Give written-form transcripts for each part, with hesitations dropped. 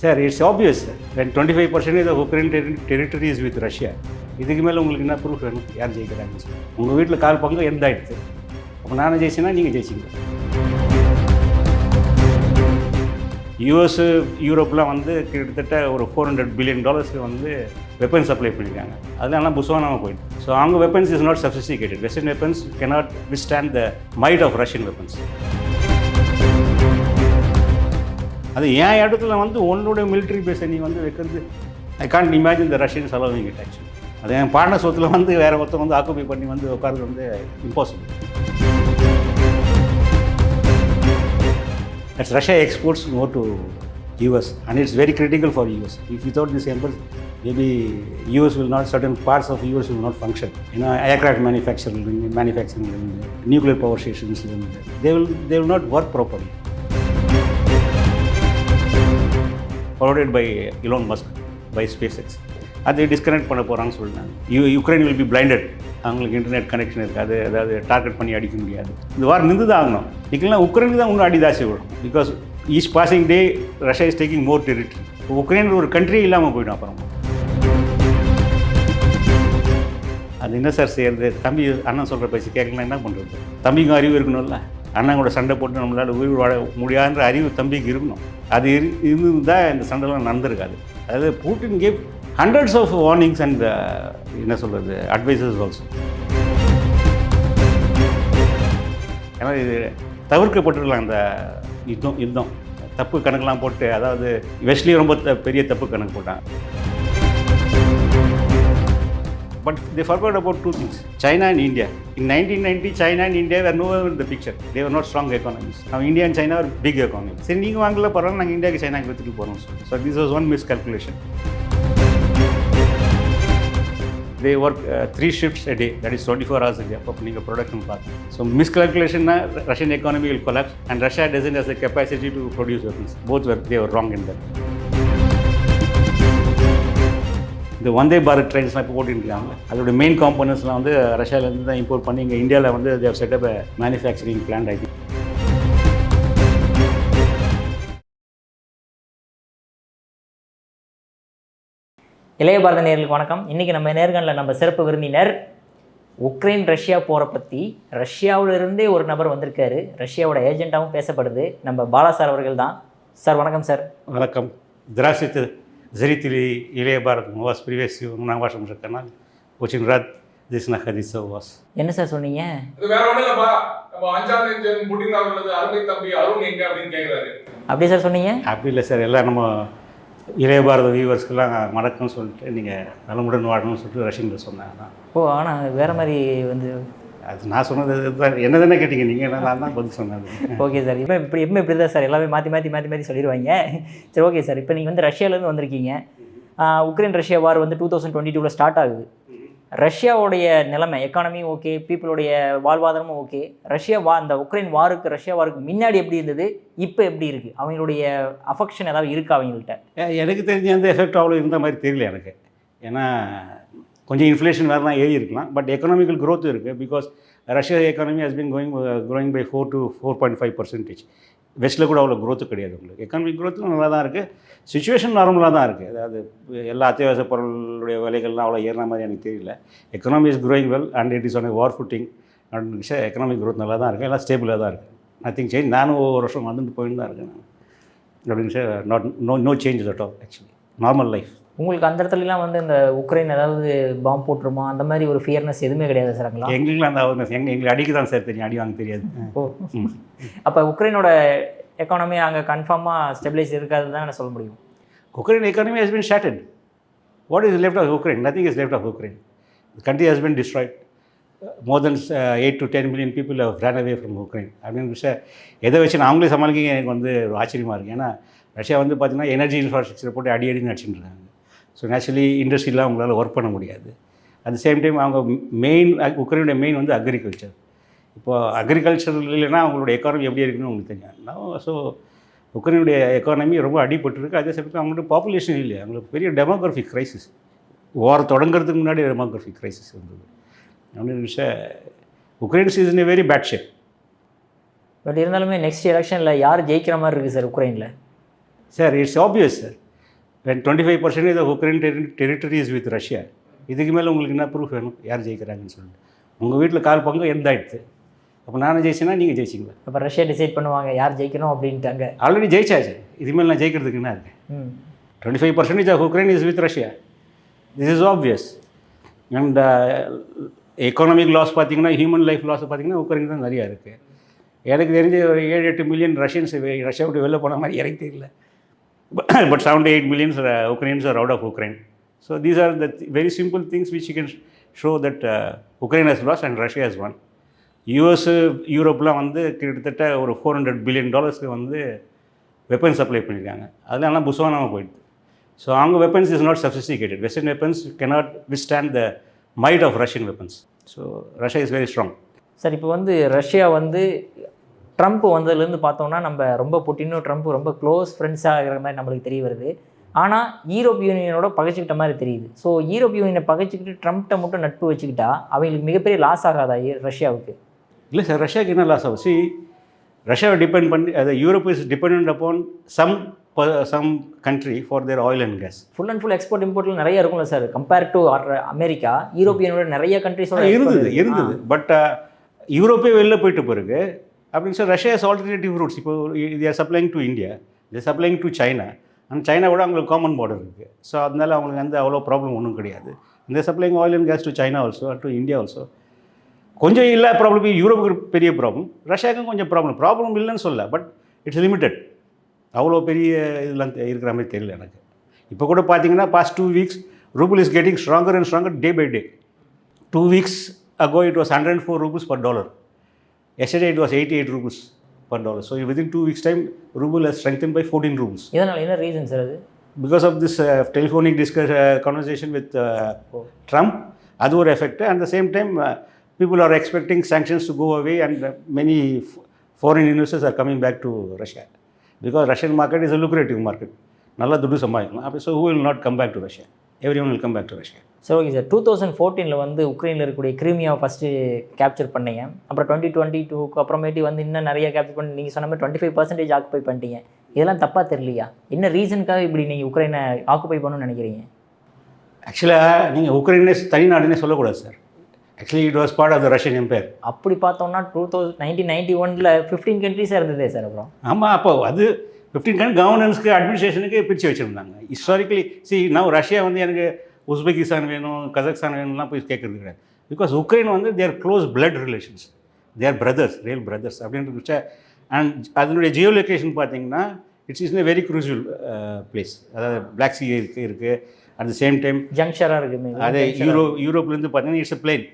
Sir it's obvious sir when 25% of Ukraine territory is with Russia. இதுக்கு மேலே உங்களுக்கு என்ன ப்ரூஃப் வேணும் யார் ஜெயிக்கிறாங்கன்னு சொல்லி? உங்கள் வீட்டில் கால் பங்கு எந்த ஆகிடுது? அப்போ நானும் ஜெயிச்சேன்னா நீங்கள் ஜெயிச்சிங்க. யூஎஸ் யூரோப்லாம் வந்து கிட்டத்தட்ட ஒரு $400 பில்லியன் வந்து வெப்பன்ஸ் சப்ளை பண்ணியிருக்காங்க. அதெல்லாம் புஸ்வானாக போயிடுது. ஸோ அவங்க weapons is not sophisticated. Western weapons cannot withstand the might of Russian weapons. அது என் இடத்துல வந்து உன்னோட மிலிட்ரி பேஸை நீ வந்து வைக்கிறது I can't imagine the Russians allowing it actually. அது என் பாண்ட சொத்தில் வந்து வேறு ஒருத்தர் வந்து ஆக்குபை பண்ணி வந்து உட்கார்றது வந்து impossible. That's Russia exports more to US and it's very critical for US. If without this embargo, maybe US will not, certain parts of US will not function. You know, aircraft manufacturing, nuclear power stations, they will not work properly. Forwarded by Elon Musk, by SpaceX. அதை disconnect பண்ண போகிறான்னு சொல்லிட்டாங்க. Ukraine will be blinded. அவங்களுக்கு internet connection இருக்காது, அதாவது target பண்ணி அடிக்க முடியாது. இந்த வாரம் நின்று தான் ஆகணும். இல்லைன்னா உக்ரைனுக்கு தான் இன்னும் அடிதாசி விடும். Because each passing day Russia is taking more territory. Ukraine ஒரு கண்ட்ரி இல்லாமல் போயிடும். அப்புறம் அது என்ன சார் செய்யறது? தம்பி அண்ணன் சொல்கிற பேசி கேட்கலாம், என்ன பண்ணுறது? தம்பிக்கும் அறிவு இருக்கணும்ல. அண்ணன் கூட சண்டை போட்டு நம்மளால் உயிர் வாழ முடியாதுன்ற அறிவு தம்பிக்கு இருக்கணும். அது இருந்து தான் இந்த சண்டைலாம் நடந்திருக்காது. அதாவது Putin gave hundreds of warnings and என்ன சொல்கிறது அட்வைசஸ் ஆல்சோ. ஏன்னா இது தவிர்க்கப்பட்டிருக்கலாம். அந்த யுத்தம் தப்பு கணக்கெலாம் போட்டு, அதாவது வெஸ்ட்லேயும் ரொம்ப பெரிய தப்பு கணக்கு போட்டாங்க. But they forgot about two things, China and India. In 1990, China and India were nowhere in the picture. They were not strong economies. Now India and China are big economies. சரி நீங்கள் வாங்கல பரவாயில்ல, நாங்கள் இந்தியாவுக்கு சைனாக்கு எடுத்துகிட்டு போகிறோம். So this was one miscalculation. They work 3 shifts a day, that is 24 hours a day. அப்போ நீங்கள் ப்ரொடக்ஷன் பார்த்து. So miscalculation, Russian economy will collapse and Russia doesn't have the capacity to produce weapons. They were wrong in that. இந்த வந்தே பாரத் ட்ரெயின்ஸ்லாம் இப்போ ஓட்டிருக்காங்க. அதோட main காம்பனன்ட்ஸ்லாம் வந்து ரஷ்யாவிலேருந்து தான் import பண்ணி இங்கே இந்தியாவில் வந்து தேவ் செட்டப் மேனுஃபேக்சரிங் பிளான்ட் ஆகி. இளைய பாரத நேயர்களுக்கு வணக்கம். இன்றைக்கி நம்ம நேர்காணலில் நம்ம சிறப்பு விருந்தினர் உக்ரைன் ரஷ்யா போரை பற்றி ரஷ்யாவிலிருந்தே ஒரு நபர் வந்திருக்காரு. ரஷ்யாவோட ஏஜென்ட்டாகவும் பேசப்படுது. நம்ம பாலா சார் அவர்கள் தான். சார் வணக்கம் சார். வணக்கம். Здравствуйте, зрители Илая Барат. Мы вас приветствуем на вашем же канале. Очень рад здесь находиться у вас. என்ன சார் சொன்னீங்க? இது வேற ஒண்ணும் இல்லப்பா. நம்ம அஞ்சாம் நெஞ்சன் புட்டின் அவர்களது அருமை தம்பி அருண் எங்க அப்படின்னு கேக்குறாரு. அப்படியே சார் சொன்னீங்க? அப்படி இல்லை சார், எல்லாம் நம்ம இளைய பாரத வியூவர்ஸ்க்கெல்லாம் வணக்கம்னு சொல்லிட்டு நீங்கள் நலமுடன் வாழணும்னு சொல்லிட்டு ரஷ்யனில் சொன்னாங்க. ஓ, ஆனால் வேறு மாதிரி வந்து அது நான் சொன்னது என்ன தானே கேட்டீங்க நீங்கள்? நான் தான் பதில் சொன்னது. Okay sir. இப்போ இப்படி தான் சார் எல்லாமே மாற்றி சொல்லிடுவாங்க. சரி, ஓகே சார். இப்போ நீங்கள் வந்து ரஷ்யாவிலேருந்து வந்திருக்கீங்க. உக்ரைன் ரஷ்யா வார் வந்து 2022 ஸ்டார்ட் ஆகுது. ரஷ்யாவுடைய நிலைமை, எக்கானமியும் ஓகே, பீப்புளுடைய வாழ்வாதாரமும் ஓகே. அந்த உக்ரைன் வாருக்கு, ரஷ்யா வாருக்கு முன்னாடி எப்படி இருந்தது, இப்போ எப்படி இருக்குது? அவங்களுடைய அஃபெக்ஷன் ஏதாவது இருக்கா அவங்கள்ட்ட? எனக்கு தெரிஞ்ச அந்த எஃபெக்ட் அவ்வளோ இருந்த மாதிரி தெரியல எனக்கு. ஏன்னா கொஞ்சம் இன்ஃப்ளேஷன் வேறுலாம் ஏறி இருக்கலாம், பட் எக்கனாமிக்கல் க்ரோத் இருக்குது. Because Russia economy has been growing by 4 to 4.5%. வெஸ்ட்டில் கூட அவ்வளோ க்ரோத்து கிடையாது. உங்களுக்கு எக்கனாமிக் க்ரோத்தும் நல்லா தான் இருக்குது. சுச்சுவேஷன் நார்மலாக தான் இருக்குது. அதாவது எல்லா அத்தியாவசிய பொருளுடைய விலைகள்லாம் அவ்வளோ ஏறின மாதிரி எனக்கு தெரியல. Economy is growing well and it is on war footing. Economic growth நல்லா தான் இருக்குது, எல்லாம் ஸ்டேபிளாக தான் இருக்குது. Nothing change. நானும் ஒவ்வொரு வருஷம் வந்துட்டு போயிட்டு தான் இருக்கேன். அப்படின்னு no change at all actually. Normal life. உங்களுக்கு அந்த இடத்துலலாம் வந்து இந்த உக்ரைன் ஏதாவது பாம்பு போட்டுருமா அந்த மாதிரி ஒரு ஃபியர்னஸ் எதுவுமே கிடையாது சார்? எங்களுக்குலாம் அந்த அவேர்னஸ் எங்களுக்கு அடிக்க தான் சார் தெரியும், அடி வாங்க தெரியாது. ஓ, அப்போ உக்ரைனோட எக்கானமி அங்கே கன்ஃபார்மாக ஸ்டெபிலைஸ் இருக்காது தான் நான் சொல்ல முடியும். Ukraine economy has been shattered. What is left of Ukraine? Nothing is left of Ukraine. The country has been destroyed. More than 8 to 10 million people have ran away from Ukraine. அப்படின்னு விஷயம் எதை வச்சு நான் அவங்களே சமாளிக்க எனக்கு வந்து ஒரு ஆச்சரியமாக இருக்குது. ஏன்னா ரஷ்யா வந்து பார்த்திங்கன்னா எனர்ஜி இன்ஃப்ராஸ்ட்ரக்சரை போட்டு அடின்னு அடிச்சுட்டு இருக்காங்க. ஸோ நேச்சுரலி இண்டஸ்ட்ரியில் அவங்களால ஒர்க் பண்ண முடியாது. அட் த சேம் டைம் அவங்க உக்ரைனுடைய மெயின் வந்து அக்ரிகல்ச்சர். இப்போது அக்ரிகல்ச்சர் இல்லைன்னா அவங்களோட எக்கானமி எப்படி இருக்குன்னு உங்களுக்கு தெரியும். ஸோ உக்ரைனுடைய எக்கானமி ரொம்ப அடிபட்டுருக்கு. அதே சமயத்தில் அவங்களோட பாப்புலேஷன் இல்லை, அவங்களுக்கு பெரிய டெமோக்ராஃபிக் க்ரைசிஸ். வார் தொடங்குறதுக்கு முன்னாடி டெமோக்ராஃபிக் க்ரைசிஸ் இருந்தது. அப்படின்னு விஷயம் Ukraine is in a very bad shape. But இருந்தாலுமே நெக்ஸ்ட் எலெக்ஷனில் யார் ஜெயிக்கிற மாதிரி இருக்குது சார் உக்ரைனில்? Sir it's obvious sir. when 25% of Ukraine territory is with Russia, இதுக்கு மேலே உங்களுக்கு என்ன ப்ரூஃப் வேணும் யார் ஜெயிக்கிறாங்கன்னு சொல்லிட்டு? உங்கள் வீட்டில் கால் பங்கு எந்தாயிடுது, அப்போ நானும் ஜெயிச்சேன்னா நீங்கள் ஜெயிச்சிங்களா? அப்போ ரஷ்யா டிசைட் பண்ணுவாங்க யார் ஜெயிக்கணும் அப்படின்ட்டாங்க. ஆல்ரெடி ஜெயிச்சாச்சு, இதுமாதிரி நான் ஜெயிக்கிறதுக்கு என்ன இருக்குது? 25% of Ukraine is with Russia. This is obvious. And economic loss பார்த்தீங்கன்னா, ஹியூமன் லைஃப் லாஸ் பார்த்தீங்கன்னா உக்ரைன் தான் நிறையா இருக்குது. எனக்கு தெரிஞ்ச ஒரு 7-8 மில்லியன் ரஷ்யன்ஸ் ரஷ்யா விட்டு வெளில போன மாதிரி எனக்கு தெரியல. But 7-8 million Ukrainians are out of Ukraine. So these are the very simple things which you can show that Ukraine has lost and Russia has won. US, யூரோப்லாம் வந்து கிட்டத்தட்ட ஒரு $400 billion வந்து வெப்பன்ஸ் சப்ளை பண்ணியிருக்காங்க. அதெல்லாம் புஸ்வானாக போயிடுது. ஸோ அவங்க weapons is not sophisticated. Western weapons cannot withstand the might of Russian weapons. So Russia is very strong. Sir இப்போ வந்து ரஷ்யா வந்து ட்ரம்ப் வந்ததுலேருந்து பார்த்தோம்னா நம்ம ரொம்ப புட்டினும் ட்ரம்ப் ரொம்ப க்ளோஸ் ஃப்ரெண்ட்ஸாக இருக்கிற மாதிரி நம்மளுக்கு தெரிய வருது. ஆனால் யூரோப் யூனியனோட பகைச்சிக்கிட்ட மாதிரி தெரியுது. ஸோ யூரோப் யூனியனை பகைச்சிக்கிட்டு ட்ரம்ப்கிட்ட மட்டும் நட்பு வச்சுக்கிட்டா அவங்களுக்கு மிகப்பெரிய லாஸ் ஆகாதா ரஷ்யாவுக்கு? இல்லை சார், ரஷ்யாவுக்கு என்ன லாஸ் ஆகும்? ரஷ்யாவை டிபெண்ட் பண்ணி அது Europe is depend upon some country for their oil and gas. Full and full export இம்போர்ட்டில் நிறைய இருக்கும்ல சார் கம்பேர் டு அமெரிக்கா. யூரோப்பியனோட நிறைய கண்ட்ரிஸோட இருந்தது. பட் யூரோப்பே வெளில போயிட்டு பிறகு அப்படின்னு சொல்லி ரஷ்யா இஸ் ஆல்டர்னேட்டிவ் ரூட்ஸ். இப்போ they are supplying to India, they are supplying to China, and சைனாவோட அவங்களுக்கு காமன் பார்டர் இருக்குது. ஸோ அதனால அவங்களுக்கு வந்து அவ்வளோ ப்ராப்ளம் ஒன்றும் கிடையாது. இந்த supplying oil and gas to China also, to India also. கொஞ்சம் இல்லை ப்ராப்ளம், யூரோப்புக்கு பெரிய ப்ராப்ளம், ரஷ்யாவுக்கும் கொஞ்சம் ப்ராப்ளம் இல்லைன்னு சொல்ல, பட் இட்ஸ் லிமிட்டட். அவ்வளோ பெரிய இதெல்லாம் இருக்கிற மாதிரி தெரியல எனக்கு. இப்போ கூட பார்த்தீங்கன்னா past 2 weeks ruble is getting stronger and stronger day by day. 2 weeks ago it was 104 rubles per dollar. Yesterday it was 88 rubles per dollar. So within 2 weeks time, ruble has strengthened by 14 rubles. இதனால என்ன reason sir அது? Because of this telephonic conversation with Trump, அது ஒரு effect. At the same time, people are expecting sanctions to go away and many foreign investors are coming back to Russia. Because Russian market is a lucrative market. நல்லா துட்டு சம்பாதிக்கலாம். So who will not come back to Russia? Everyone will come back to Russia. சரி, okay sir. 2014 வந்து உக்ரைனில் இருக்கக்கூடிய கிரீமியாவை first capture பண்ணீங்க. அப்புறம் 2022 அப்புறமேட்டு வந்து இன்னும் நிறைய கேப்சர் பண்ணி நீங்கள் சொன்ன மாதிரி 25% ஆக்குப்பை பண்ணிட்டீங்க. இதெல்லாம் தப்பாக தெரியலையா? என்ன ரீசனுக்காக இப்படி நீங்கள் உக்ரைனை ஆக்குப்பை பண்ணணும்னு நினைக்கிறீங்க? ஆக்சுவலாக நீங்கள் உக்ரைனே தனி நாடுனே சொல்லக்கூடாது சார். Actually it was part of the Russian empire. அப்படி பார்த்தோம்னா 1991 15 கண்ட்ரிஸாக இருந்ததே சார். அப்புறம் ஆமாம், அப்போ அது 15 கண்ட்ரி கவர்னன்ஸ்க்கு அட்மினிஸ்ட்ரேஷனுக்கு பிரித்து வச்சுருந்தாங்க. ஹிஸ்டாரிக்கலி நான் ரஷ்யா வந்து எனக்கு உஸ்பெகிஸ்தான் வேணும், கஜகஸ்தான் வேணும்லாம் போய் கேட்குறது கிடையாது. பிகாஸ் உக்ரைன் வந்து தேர் க்ளோஸ் பிளட் ரிலேஷன்ஸ், தேர் பிரதர்ஸ், ரியல் பிரதர்ஸ் அப்படின்ற. அண்ட் அதனுடைய ஜியோ லொக்கேஷன் பார்த்தீங்கன்னா it's is very crucial place. அதாவது பிளாக் சி இருக்குது, அட் த சேம் டைம் ஜங்ஷராக இருக்குது. அதே யூரோப்லேருந்து பார்த்தீங்கன்னா இட்ஸ் பிளேன்,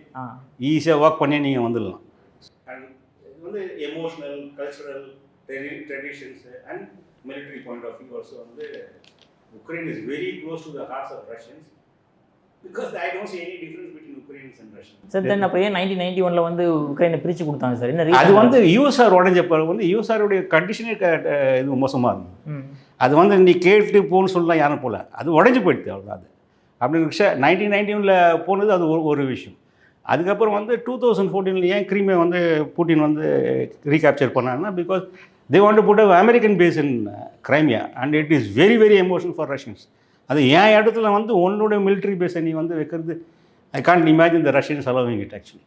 ஈஸியாக வாக் பண்ணி நீங்கள் வந்துடலாம். அண்ட் இது வந்து emotional, cultural traditions and military point of view also வந்து Ukraine is very close to the hearts of Russians. Because I don't see any difference between Ukrainians and Russians. Sir then அப்போ 1991 வந்து உக்ரைனை பிரித்து கொடுத்தாங்க sir. என்ன reason? அது வந்து USR உடஞ்சப்போ வந்து யூஎஸ்ஆருடைய கண்டிஷனே இது மோசமாக இருந்தது. அது வந்து நீ கேட்டு போகணும்னு சொல்லலாம், யாரும் போகல, அது உடஞ்சி போயிடுது அவ்வளோ. அது அப்படின்னு 1991 போனது அது ஒரு விஷயம். அதுக்கப்புறம் வந்து 2014 ஏன் கிரீமியா வந்து புட்டின் வந்து ரீகேப்சர் பண்ணாங்கன்னா, because they want to put a American base in Crimea and it is very very emotional for Russians. அது என் இடத்துல வந்து உன்னோட மிலிட்ரி பேஸை நீ வந்து வைக்கிறது, I can't imagine the Russians allowing it actually.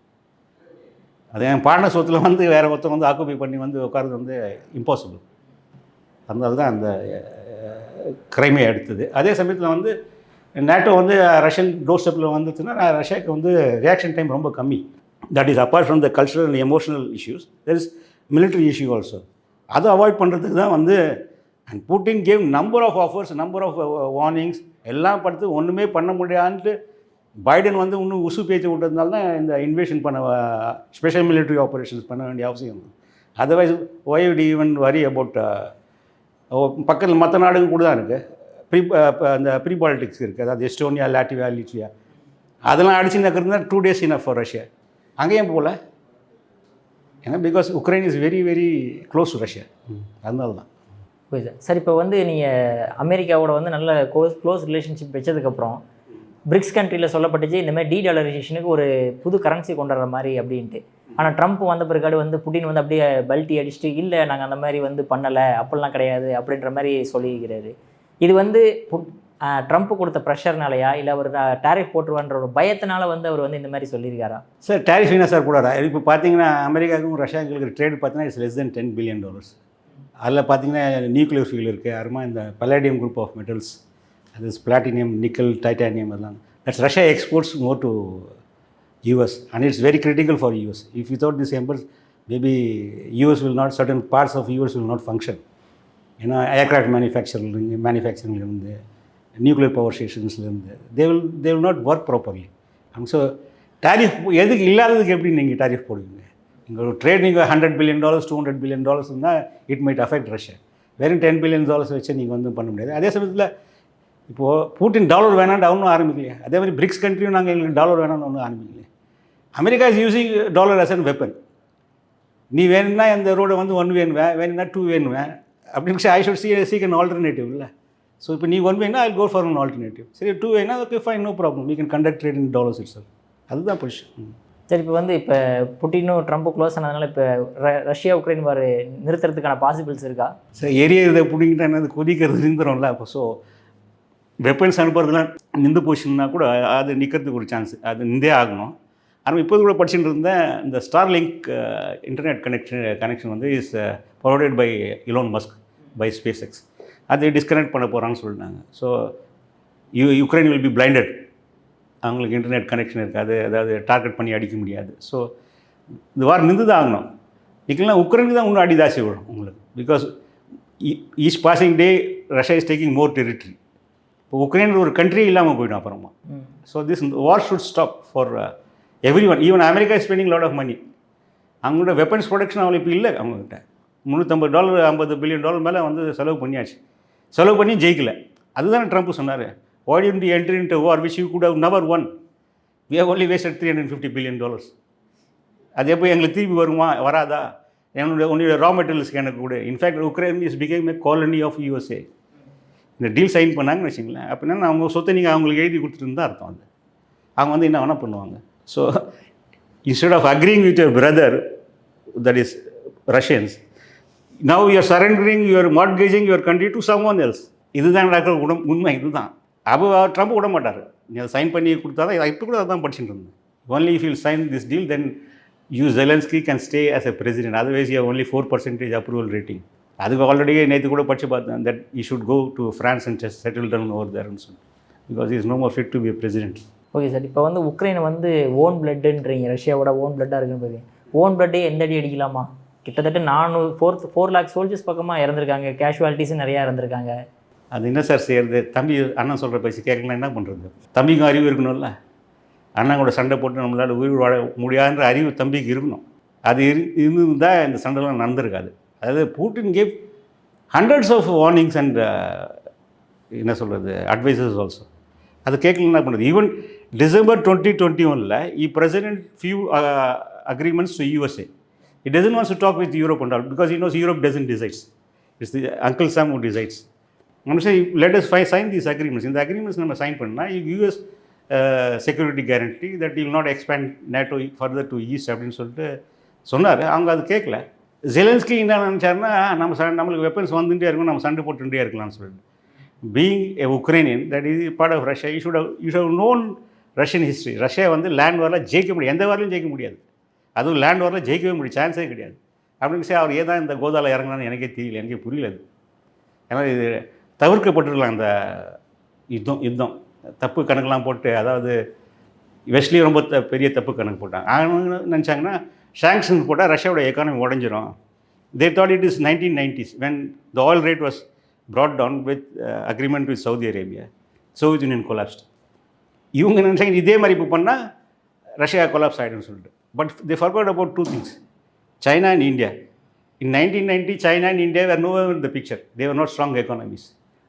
அது என் பாண்ட சொத்தில் வந்து வேறு ஒருத்தர் வந்து ஆக்குபை பண்ணி வந்து உட்காரது வந்து இம்பாசிபிள். அதனால தான் அந்த கிரைமியா எடுத்தது. அதே சமயத்தில் வந்து நேட்டோ வந்து ரஷ்யன் டோர் ஸ்டெப்பில் வந்துச்சுன்னா ரஷ்யாவுக்கு வந்து ரியாக்ஷன் டைம் ரொம்ப கம்மி. That is apart from the cultural and emotional issues, there is military issue also. அதை அவாய்ட் பண்ணுறதுக்கு தான் வந்து and Putin gave number of offers, number of warnings எல்லாம் படுத்து ஒன்றுமே பண்ண முடியாதுன்ட்டு பைடன் வந்து இன்னும் உசு பேச்சு விட்டதுனால தான் இந்த இன்வேஷன் பண்ண ஸ்பெஷல் மிலிட்ரி ஆப்ரேஷன்ஸ் பண்ண வேண்டிய அவசியம். Otherwise why would even worry about பக்கத்தில் மற்ற நாடுங்க கூட தான் இருக்குது அந்த ப்ரீ பாலிட்டிக்ஸ் இருக்குது. அதாவது எஸ்டோனியா, லாட்வியா, லிட்வியா அதெல்லாம் அடிச்சு நக்கிறது 2 days இனஃப் ஃபார் ரஷ்யா. அங்கேயும் போகல, ஏன்னா because Ukraine is very very close to Russia. அதனால தான். புரியுது சார். இப்போ வந்து நீங்கள் அமெரிக்காவோட வந்து நல்ல க்ளோஸ் ரிலேஷன்ஷிப் வச்சதுக்கப்புறம் பிரிக்ஸ் கண்ட்ரியில் சொல்லப்பட்டுச்சு இந்த மாதிரி டீடாலரைசேஷனுக்கு ஒரு புது கரன்சி கொண்டு வர மாதிரி அப்படின்ட்டு. ஆனால் ட்ரம்ப் வந்த பிறகாடு வந்து புட்டின் வந்து அப்படியே பல்ட்டி அடிச்சுட்டு இல்லை நாங்கள் அந்த மாதிரி வந்து பண்ணலை, அப்படிலாம் கிடையாது அப்படின்ற மாதிரி சொல்லியிருக்கிறாரு. இது வந்து ட்ரம்ப் கொடுத்த ப்ரெஷர்னாலையா இல்லை அவர் டேரிஃப் போட்டுருவான்ற ஒரு பயத்தினால வந்து அவர் வந்து இந்த மாதிரி சொல்லியிருக்காரா? சார் டேரிஃப் என்ன சார் போடாரா? இப்போ பார்த்தீங்கன்னா அமெரிக்காவுக்கும் ரஷ்யாவுக்கு ட்ரேட் பார்த்தீங்கன்னா இட்ஸ் லெஸ் தென் $10 billion. அதில் பார்த்தீங்கன்னா நியூக்ளியர் ஃபியூல் இருக்குது, அப்புறமா இந்த பலேடியம் குரூப் ஆஃப் மெட்டல்ஸ், அது பிளாட்டினியம், நிக்கல், டைட்டானியம் அதெல்லாம். That's Russia exports more to US and it's very critical for US. If without these embers, maybe US will not, certain parts of US will not function. You know, aircraft manufacturing இருந்து, nuclear power stations இருந்து, they will not work properly. And so tariff எதுக்கு இல்லாததுக்கு எப்படி நீங்கள் tariff போடுவீங்க? இங்கே ஒரு trade நீங்கள் $100 billion $200 billion இருந்தால் இட் மைட் அஃபெக்ட் ரஷ்யா. வெறும் $10 billion வச்சு நீங்கள் வந்து பண்ண முடியாது. அதே சமயத்தில் இப்போது பூட்டின் டாலர் வேணான்னு அவனும் ஆரம்பிக்கலையா? அதே மாதிரி பிரிக்ஸ் கண்ட்ரியும் நாங்கள் எங்களுக்கு டாலர் வேணான்னு ஒன்றும் ஆரம்பிக்கலையே. America is using dollar as an weapon. நீ வேணும்னா இந்த ரோடை வந்து 1 வேணுவேன், வேணும்னா 2 வேணுவேன் அப்படின்னு I should seek an alternative இல்லை. ஸோ இப்போ நீ 1 வேணும்னா I go for an alternative. சரி 2 வேணும்னா okay fine, no problem, we can conduct trade in dollars itself. அதுதான் பொசிஷன். சரி, இப்போ வந்து இப்போ புட்டினும் ட்ரம்ப்பும் க்ளோஸ் ஆனதுனால இப்போ ரஷ்யா உக்ரைன் வார் நிறுத்துறதுக்கான பாசிபிள்ஸ் இருக்கா? சார் எரியதை பிடிங்கிட்டா என்னது கொதிக்கிறது நிறுந்துடும்ல. அப்போ ஸோ வெப்பன்ஸ் அனுப்புறதுலாம் நின்று போச்சுன்னா கூட அது நிற்கிறதுக்கு ஒரு சான்ஸ், அது நின்றே ஆகணும். ஆனால் இப்போது கூட படிச்சுட்டு இருந்தேன், இந்த ஸ்டார்லிங்க் இன்டர்நெட் கனெக்ஷன் வந்து is provided by Elon Musk by SpaceX. அதை டிஸ்கனெக்ட் பண்ண போகிறான்னு சொல்லிட்டாங்க. So Ukraine will be blinded, அவங்களுக்கு இன்டர்நெட் கனெக்ஷன் இருக்காது, அதாவது டார்கெட் பண்ணி அடிக்க முடியாது. ஸோ இந்த வாரம் நின்று தான் ஆகணும். இதுக்கெல்லாம் உக்ரைனுக்கு தான் இன்னும் அடிதாசி விடும் உங்களுக்கு. Because each passing day Russia is taking more territory. இப்போ உக்ரைன் ஒரு கண்ட்ரியே இல்லாமல் போயிடும் அப்புறமா. So this war should stop for everyone. Even America is spending lot of money. அவங்களோட வெப்பன்ஸ் ப்ரொடக்ஷன் அவங்களுக்கு இப்போ இல்லை. அவங்ககிட்ட $350 $50 billion மேலே வந்து செலவு பண்ணியாச்சு. செலவு பண்ணி ஜெயிக்கலை. அதுதான் ட்ரம்ப் சொன்னார், why didn't you enter into a war which you could have never won? We have only wasted $350 billion. அது எப்போ எங்களுக்கு திருப்பி வருமா வராதா? உன்னுடைய ரா மெட்டீரியல்ஸ்க்கு எனக்கு கூட. In fact Ukraine is become a colony of USA. இந்த டீல் சைன் பண்ணாங்கன்னு வச்சிங்களேன், அப்படின்னா அவங்க சொத்தை நீங்கள் அவங்களுக்கு எழுதி கொடுத்துட்டு தான் அர்த்தம். அது அவங்க வந்து என்ன வேணால் பண்ணுவாங்க. So instead of agreeing with your brother, that is Russians, now you are surrendering, you are mortgaging your country to someone else. இதுதான் நடக்கிற உண்மை. இதுதான் அப்போ ட்ரம்ப் விட மாட்டார். நீ அதை சைன் பண்ணி கொடுத்தா தான். இப்போ கூட அதான் படிச்சுட்டு இருந்தேன். Only if you sign this deal then you Zelensky can stay as a president. Otherwise you have only 4% approval rating. அதுக்கு ஆல்ரெடி நேற்று கூட படித்து பார்த்தேன், that you should go to France and settle down over தேர்னு சொல்லி, because is no more fit to be president. Okay sir, இப்போ வந்து உக்ரைனை வந்து ஓன் பிளட்டுன்றீங்க, ரஷ்யாவோட ஓன் பிளட்டாக இருக்குன்னு பார்த்தீங்க. ஓன் பிளட்டே எந்த அடி அடிக்கலாமா? கிட்டத்தட்ட 4 lakh சோல்ஜர்ஸ் பக்கமாக இறந்துருக்காங்க, கேஷுவாலிட்டிஸும் நிறையா இறந்துருக்காங்க. அது என்ன சார் செய்யறது? தம்பி அண்ணன் சொல்கிற பேசி கேட்கலாம், என்ன பண்ணுறது? தம்பிக்கும் அறிவு இருக்கணும்ல. அண்ணன் கூட சண்டை போட்டு நம்மளால் உயிர் வாழ முடியாதுன்ற அறிவு தம்பிக்கு இருக்கணும். அது இருந்தால் இந்த சண்டைலாம் நடந்திருக்காது. அதாவது Putin gave hundreds of warnings and என்ன சொல்கிறது அட்வைசஸ் ஆல்சோ. அது கேட்கலாம், என்ன பண்ணுறது? Even December 2021 he presented few agreements to USA. He doesn't want to talk with Europe and all because he knows Europe doesn't decide. It's the Uncle Sam who decides. I'm saying let us sign these agreements. In the agreements நம்ம sign பண்ணா US security guarantee that he will not expand NATO further to east அப்படின்னு சொல்லிட்டு சொன்னார். அவங்க அது கேட்கல. Zelensky என்ன நினச்சாருன்னா, நம்மளுக்கு வெப்பன்ஸ் வந்துட்டே இருக்கும், நம்ம சண்டை போட்டுட்டே இருக்கலாம்னு சொல்லிட்டு. Being a Ukrainian, that is part of Russia, you should known Russian history. Russia வந்து லேண்ட் வாரில் ஜெயிக்க முடியாது, எந்த வாரிலையும் ஜெயிக்க முடியாது. அதுவும் லேண்ட் வாரில் ஜெயிக்கவே முடியும், சான்ஸே கிடையாது. அப்படின்னு சொல்லி அவர் ஏதான் இந்த கோதாவில் இறங்கினான்னு எனக்கே தெரியல, எனக்கே புரியல அது. ஏன்னா இது தவிர்க்கப்பட்டுருக்கலாம். அந்த யுத்தம் தப்பு கணக்கெலாம் போட்டு, அதாவது வெஸ்ட்லேயும் ரொம்ப பெரிய தப்பு கணக்கு போட்டாங்க. அவங்க நினச்சாங்கன்னா சாங்ஷன்ஸ் போட்டால் ரஷ்யாவோட எக்கானமி உடஞ்சிரும். They thought it is 1990s when the oil rate was brought down with agreement with Saudi Arabia. Soviet Union collapsed. இவங்க நினச்சாங்க இதே மாதிரி இப்போ பண்ணால் ரஷ்யா கொலாப்ஸ் ஆகிடும்னு சொல்லிட்டு. But they forgot about two things, China and India. In 1990, China and India were nowhere in the picture. They were not strong economies.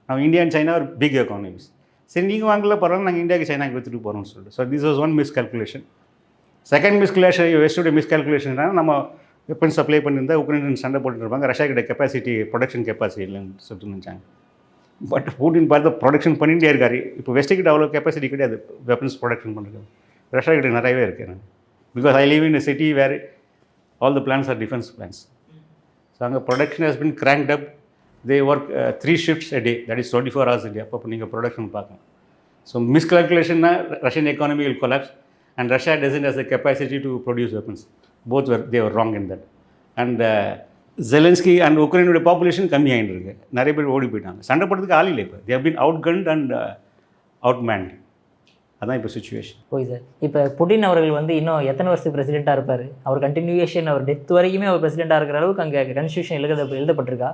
Now India and China are big economies. சரி நீங்கள் வாங்கல பரவாயில்ல, நாங்கள் இந்தியாவுக்கு சைனாக்கு விற்றுட்டு போகிறோம்னு சொல்லிட்டு. So this was one miscalculation. Second miscalculation, வெஸ்டோடைய மிஸ்கால்குலேஷன் நம்ம வெப்பன் சப்ளை பண்ணியிருந்தால் உக்ரைன் சண்டை போட்டுட்டு இருப்பாங்க, ரஷ்யா கிட்ட கெப்பாசிட்டி, ப்ரொடக்ஷன் கெப்பாசிட்டி இல்லைன்னு சொல்லிட்டு நினச்சாங்க. பட் பூட்டின் பார்த்து ப்ரொடக்ஷன் பண்ணிகிட்டே இருக்காரு. இப்போ வெஸ்ட்டுக்கிட்ட அவ்வளோ கெப்பாசிட்டி கிடையாது வெப்பன்ஸ் ப்ரொடக்ஷன் பண்ணுறது. ரஷ்யா கிட்ட நிறையவே இருக்குது. Because I live in a city where all the plants are defence plants. So அங்கே production has been cranked up they work 3 shifts a day, that is 24 hours a day. அப்போ நீங்கள் production பார்க்கணும். So மிஸ்கால்குலேஷன்னா Russian economy will collapse and Russia doesn't have the capacity to produce weapons. They were wrong in that. And Zelensky and உக்ரைனுடைய population கம்மியாகிட்டு இருக்கு, நிறைய பேர் ஓடி போயிட்டாங்க, சண்டை போடுறதுக்கு ஆள் இல்லை. இப்போ they have been outgunned and outmanned. அதான் இப்போ சுச்சுவேஷன். Okay sir. இப்போ புட்டின் அவர்கள் வந்து இன்னும் எத்தனை வருஷத்துக்கு பிரசிடெண்ட்டாக இருப்பார்? அவர் கண்டினியூஷன், அவர் டெத் வரைக்குமே அவர் பிரசிடெண்ட்டாக இருக்கிற அளவுக்கு அங்கே கான்ஸ்டியூஷன் எழுதப்பட்டிருக்கா?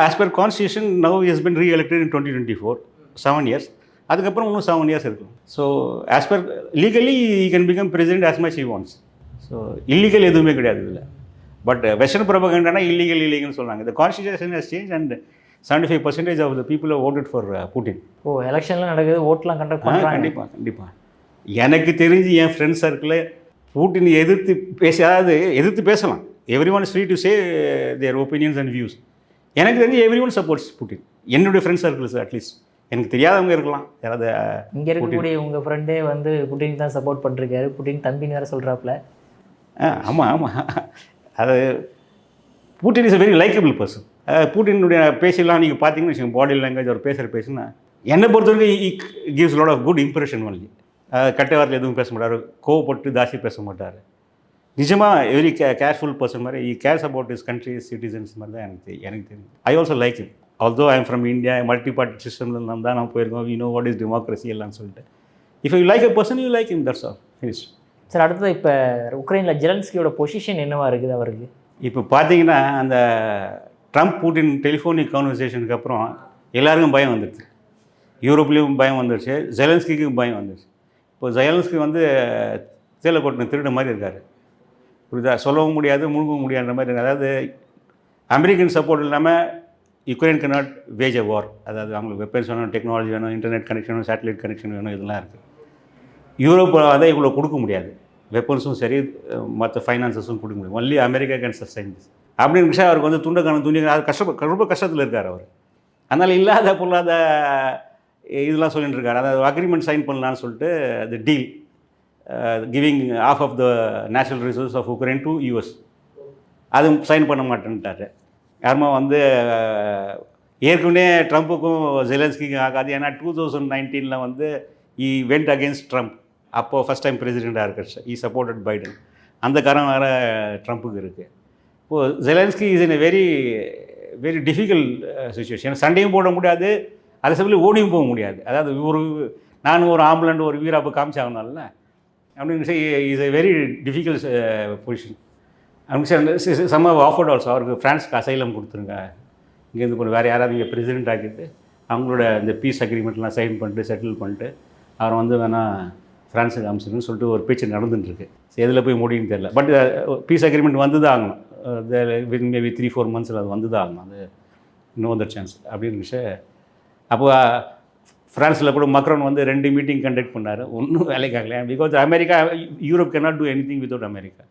As per constitution now has been reelected in 2024, 7 years. அதுக்கப்புறம் இன்னும் 7 years இருக்கும். So as per legally he can become president as much he wants. So illegal எதுவுமே கிடையாது இதில். பட் வெஸ்டர்ன் ப்ரொபகண்டானா இல்லீகல்னு சொல்கிறாங்க. இந்த constitution has change and 75% of the people have voted for Putin. ஓ, எலெக்ஷன்லாம் நடக்குது, ஓட்லாம் கண்டக்ட் பண்ணுறாங்க. கண்டிப்பாக எனக்கு தெரிஞ்சு என் ஃப்ரெண்ட்ஸ் சர்க்கிளில் புட்டின் எதிர்த்து பேசலாம். Everyone is free to say their opinions and views. எனக்கு தெரிஞ்சு எவ்ரி ஒன் சப்போர்ட்ஸ் புட்டின். என்னுடைய ஃப்ரெண்ட்ஸ் சர்க்கிள்ஸ் அட்லீஸ்ட். எனக்கு தெரியாதவங்க இருக்கலாம் யாராவது. இங்கே இருக்கக்கூடிய உங்கள் ஃப்ரெண்டே வந்து புட்டின் தான் சப்போர்ட் பண்ணிருக்காரு, புட்டின் தம்பின்னு வேறு சொல்கிறாப்புல. ஆமாம் அது Putin is a very likable person. புட்டினுடைய பேசலாம் நீங்கள் பார்த்தீங்கன்னு வச்சுக்கோங்க, பாடி லாங்குவேஜ் அவர் பேசுகிற பேசுனா என்னை பொறுத்தவரைக்கும் gives lot of good impression only. கட்ட வாரத்தில் எதுவும் பேச மாட்டார், கோவப்பட்டு தாசி பேச மாட்டார். நிஜமாக வெரி கேர்ஃபுல் பர்சன் மாதிரி. He cares about his country citizens மாதிரி தான் எனக்கு தெரியும். I also like him. Although I am from India, multi party சிஸ்டமில் தான் நான் போயிருக்கோம். You know what is democracy எல்லாம் சொல்லிட்டு. If you like a person you like him, that's all, finish. Sir, அடுத்தது இப்போ உக்ரைனில் ஜெலன்ஸ்கியோட பொசிஷன் என்னவா இருக்குது அவருக்கு? இப்போ பார்த்தீங்கன்னா அந்த ட்ரம்ப் புட்டின் டெலிஃபோனிக் கான்வர்சேஷனுக்கு அப்புறம் எல்லாருக்கும் பயம் வந்துடுச்சு. யூரோப்லேயும் பயம் வந்துடுச்சு, ஜெலன்ஸ்கிக்கும் பயம் வந்துடுச்சு. இப்போ ஜெலன்ஸ்கி வந்து தேலை கொட்டின திருட மாதிரி இருக்கார். புரியுதா? சொல்லவும் முடியாது, முழுங்கவும் முடியாத மாதிரி இருக்காது. அதாவது அமெரிக்கன் சப்போர்ட் இல்லாமல் யுக்ரைன் கேன் நாட் வேஜ் அ வார். அதாவது அவங்களுக்கு வெப்பன்ஸ் வேணும், டெக்னாலஜி வேணும், இன்டர்நெட் கனெக்ஷன் வேணும், சேட்டலைட் கனெக்ஷன் வேணும், இதெல்லாம் இருக்குது. யூரோப் அதை இவ்வளோ கொடுக்க முடியாது. வெப்பன்ஸும் சரி, மற்ற ஃபைனான்சஸும் கொடுக்க முடியும். Only America can sustain this. அப்படின்னு விஷயம் அவருக்கு வந்து துண்டி அது ரொம்ப கஷ்டத்தில் இருக்கார் அவர். அதனால் இல்லாத பொருளாத இதெல்லாம் சொல்லிட்டு இருக்கார். அதாவது அக்ரிமெண்ட் சைன் பண்ணலான்னு சொல்லிட்டு the deal giving of the natural resource of Ukraine to US, அது சைன் பண்ண மாட்டேன்ட்டார். யாருமா வந்து ஏற்கனவே ட்ரம்ப்புக்கும் ஜெலன்ஸ்கிக்கும் ஆகாது. ஏன்னா 2019 வந்து ஈ வெண்ட் அகேன்ஸ்ட் ட்ரம்ப். அப்போது ஃபஸ்ட் டைம் பிரசிடெண்ட்டாக இருக்க ஈ சப்போர்ட்டட் பைடன். அந்த காரணம் வேறு ட்ரம்ப்புக்கு இருக்குது. இப்போது Zelensky is in a very very difficult situation. சண்டையும் போட முடியாது, அதே சமயம் ஓடியும் போக முடியாது. அதாவது நான் ஒரு ஆம்புலண்ட் ஒரு வீராப்போ காமிச்சாகணும்ல அப்படின்னு is a very difficult position. அப்படின்னு சம்ம ஆஃபர்ட் ஆல்சோ. அவருக்கு ஃப்ரான்ஸ்க்கு அசைலம் கொடுத்துருங்க, இங்கேருந்து போய் வேறு யாராவது இங்கே பிரசிடென்ட் ஆக்கிட்டு அவங்களோட இந்த பீஸ் அக்ரிமெண்ட்லாம் சைன் பண்ணிட்டு செட்டில் பண்ணிட்டு அவரை வந்து வேணால் ஃப்ரான்ஸுக்கு அமிச்சிருன்னு சொல்லிட்டு ஒரு பேச்சு நடந்துட்டுருக்கு. எதில் போய் முடியும்னு தெரியல. பட் பீஸ் அக்ரிமெண்ட் வந்து தான் ஆகணும். வித் மேபி 3-4 months அது வந்து தான் ஆகணும். அது நோ அதர் சான்ஸ் அப்படின்னு விஷயம். அப்போ ஃப்ரான்ஸில் கூட மக்ரோன் வந்து 2 மீட்டிங் கண்டக்ட் பண்ணார், ஒன்றும் வேலைக்கு ஆகலை. Because America, Europe can not do anything without America.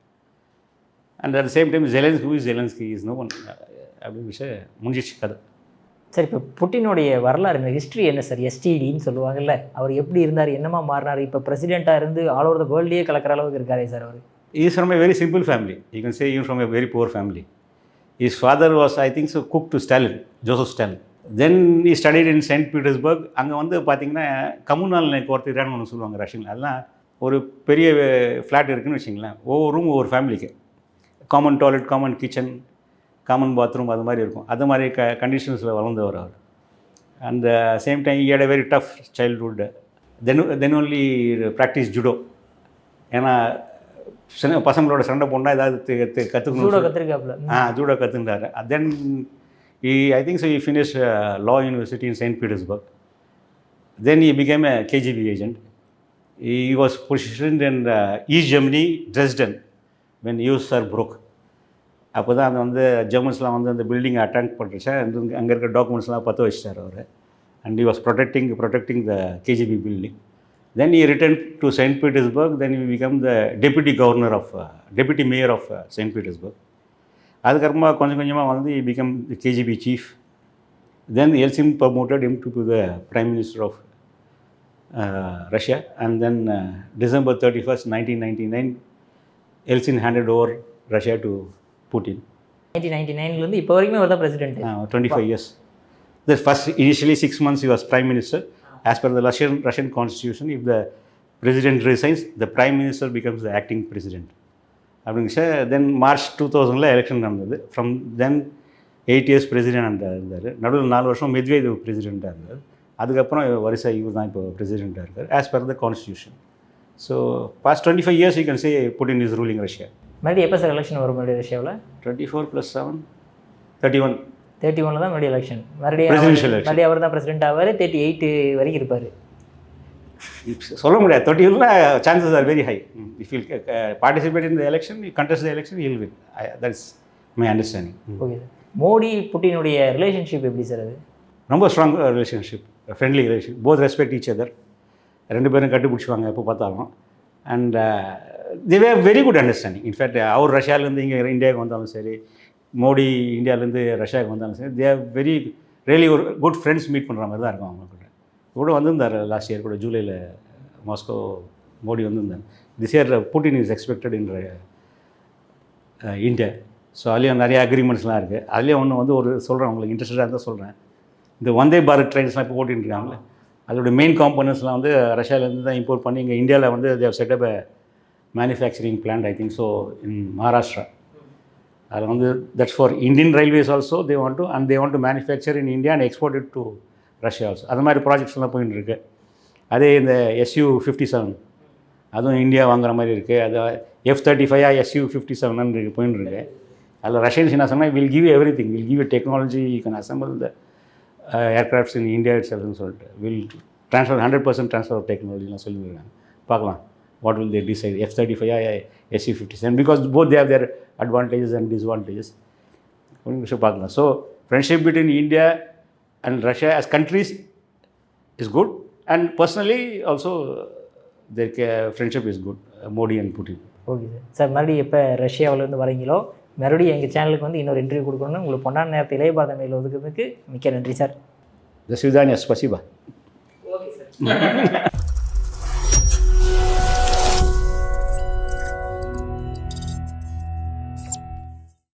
And at the same time Zelensky is no one அப்படின்னு விஷயம் முடிஞ்சிச்சு கதை. சார், இப்போ புட்டினுடைய வரலாறு, இந்த ஹிஸ்ட்ரி என்ன சார்? எஸ்டிடின்னு சொல்லுவாங்கல்ல, அவர் எப்படி இருந்தார், என்னமா மாறினார், இப்போ பிரசிடெண்ட்டாக இருந்து ஆல் ஓவர் த வேர்ல்டே கலக்கிற அளவுக்கு இருக்காரே சார் அவர்? He is from a very simple family. You can say even from a very poor family. His father was, I think so, cook to Stalin, Joseph Stalin. Then he studied in St. Petersburg. அங்கே வந்து பார்த்திங்கன்னா communal குவார்ட்டர்னு ஒன்று சொல்லுவாங்க ரஷ்யனில். அதெல்லாம் ஒரு பெரிய flat இருக்குதுன்னு வச்சிங்களேன். ஒவ்வொரு ரூம் ஒவ்வொரு ஃபேமிலிக்கு common toilet, common kitchen, common bathroom, அது மாதிரி இருக்கும். அது மாதிரி கண்டிஷன்ஸில் வளர்ந்தவர் அவர். And same time he had a very tough childhood. Then only practice judo. ஏன்னா பசங்களோட சண்டை போனால் ஏதாவது கற்றுக்கணும், ஜூடோ கற்றுக்கிட்டாரு. Then I think so he finished law university in St. Petersburg. Then he became a KGB agent. He was positioned in East Germany, Dresden, when USSR broke. அப்போ தான் அது வந்து ஜெர்மன்ஸ்லாம் வந்து அந்த பில்டிங்கை அட்டாக் பண்ணிருச்சா, அங்கே இருக்கிற டாக்குமெண்ட்ஸ்லாம் பற்ற வச்சிட்டார் அவர். And he was protecting the KGB building. Then he returned to St. Petersburg. Then he became the deputy mayor of St. Petersburg. அதுக்கப்புறமா கொஞ்சம் கொஞ்சமாக வந்து he became the KGB chief. Then Yeltsin promoted him to the prime minister of Russia. And then December 31st, 1999, Yeltsin handed over Russia to Putin. 1999 இப்போ வரைக்கும் அவர் தான் president. 25 years. The first, initially 6 months he was prime minister. As per the Russian constitution, if the president resigns, the prime minister becomes the acting president. அப்படிங்க sir. தென் March 2000 election நடந்தது. From then 8 years president இருந்தார். நடுவில் 4 வருஷம் மெத்வேதேவ் பிரசிடெண்ட்டாக இருந்தார். அதுக்கப்புறம் வரிசை இவர் தான் இப்போ பிரசிடெண்ட்டாக இருக்கார் as per the constitution. So past 25 years you can say Putin is ruling Russia. மறுபடியும் எப்போ சார் எலெக்ஷன் வரும் மறுபடியும் ரஷ்யாவில்? 24 + 7 31. 31 தான் மறுபடியும் எலெக்ஷன். மறுபடியும் அவர் தான் பிரசிடென்ட் ஆவார். 38 வரைக்கும் இருப்பார். சொல்ல முடியாது. 31 chances are very high. If you participate in the election, you contest the election, you will win. That's my understanding. Okay sir. Modi புட்டினுடைய ரிலேஷன்ஷிப் எப்படி சார்? அது ரொம்ப strong relationship, friendly relation. Both respect each other. 2 பேரும் கண்டுபிடிச்சிவாங்க எப்போ பார்த்தாலும். And the were very good understanding. In fact அவர் ரஷ்யாவிலேருந்து இங்கே இந்தியாவுக்கு வந்தாலும் சரி, மோடி இந்தியாவிலேருந்து ரஷ்யாவுக்கு வந்தாலும் சரி, தே ஆர் வெரி ரியலி ஒரு குட் ஃப்ரெண்ட்ஸ் மீட் பண்ணுற மாதிரி தான் இருக்கும் அவங்க கூட. கூட வந்திருந்தார் லாஸ்ட் இயர் கூட ஜூலையில் மாஸ்கோ மோடி வந்திருந்தார். This year Putin is expected in India. So அதுலேயும் நிறைய அக்ரிமெண்ட்ஸ்லாம் இருக்குது. அதுலேயும் ஒன்று வந்து ஒரு சொல்கிறேன், உங்களுக்கு இன்ட்ரெஸ்டாக இருந்தால் சொல்கிறேன். இந்த வந்தே பாரத் ட்ரெயின்ஸ்லாம் இப்போ ஓட்டிகிட்டு இருக்காங்களே, அதோட மெயின் காம்பனன்ட்ஸ்லாம் வந்து ரஷ்யாவிலேருந்து தான் இம்போர்ட் பண்ணி இங்கே இந்தியாவில் வந்து they setup manufacturing plant I think so in Maharashtra. அதில் வந்து that's for Indian railways also they want to and they want to manufacture in India and export it to Russia also. அது மாதிரி ப்ராஜெக்ட்ஸ்லாம் போயின்னு இருக்கு. அதே இந்த SU-57 அதுவும் இந்தியா வாங்குற மாதிரி இருக்குது. அது F-35 SU-57 இருக்கு போயின்னு இருக்கு. அதில் ரஷ்யன்ஸ் என்ன சொன்னால் will give everything, will give technology, you can assemble the aircrafts in India it செல்ஃப்னு சொல்லிட்டு வில் ட்ரான்ஸ்ஃபர் 100% ட்ரான்ஸ்ஃபர் ஆஃப் டெக்னாலஜிலாம் சொல்லியிருக்காங்க. பார்க்கலாம் what will they decide, F-35 SU-57 because both they have their advantages and disadvantages. ஒரு விஷயம் பார்க்கலாம். So friendship between India and Russia as countries is good, and personally also their friendship is good, Modi and Putin. Okay sir. Sir மறுபடியும் எப்போ ரஷ்யாவிலேருந்து வரீங்களோ மறுபடியும் எங்கள் சேனலுக்கு வந்து இன்னொரு இன்டர்வியூ கொடுக்கணும்னு உங்களுக்கு பொன்னான நேரத்தை இளைய பாரதம் ஒதுக்கிறதுக்கு மிக்க நன்றி சார். До свидания, спасибо. Okay sir.